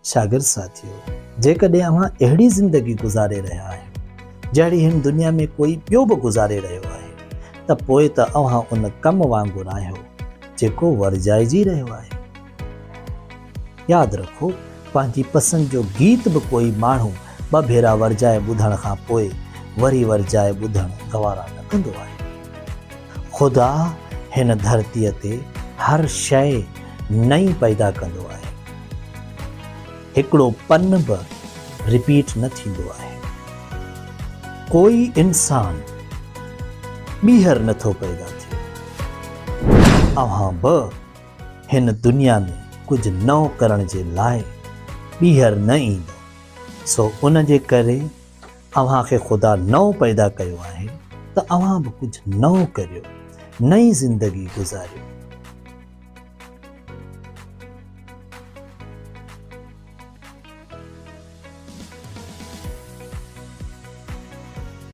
शागिर्द साथियों, जेकॾहिं अव्हां अहिड़ी ज़िंदगी गुज़ारे रहिया आहियो जहिड़ी हिन दुनिया में कोई ॿियो बि गुज़ारे रहियो आहे, त पोइ त अव्हां उन कम वांगुरु आहियो जेको वरजाइजी रहियो आहे। यादि रखो, पंहिंजी पसंदि जो गीत बि कोई माण्हू ॿ भेरा वरजाए ॿुधण खां पोइ वरी वरजाए ॿुधणु गवारा न कंदो आहे। ख़ुदा हिन धरतीअ ते हर शइ नई पैदा कंदो आहे। हिकिड़ो पन बि रिपीट न थींदो आहे। कोई इंसान ॿीहर नथो पैदा थिए। अव्हां बि हिन दुनिया में कुझु नओं करण जे लाइ ॿीहर न ईंदो। सो उन जे करे अव्हां खे ख़ुदा नओं पैदा कयो आहे त अव्हां बि कुझु नओं करियो, नई ज़िंदगी गुज़ारियो।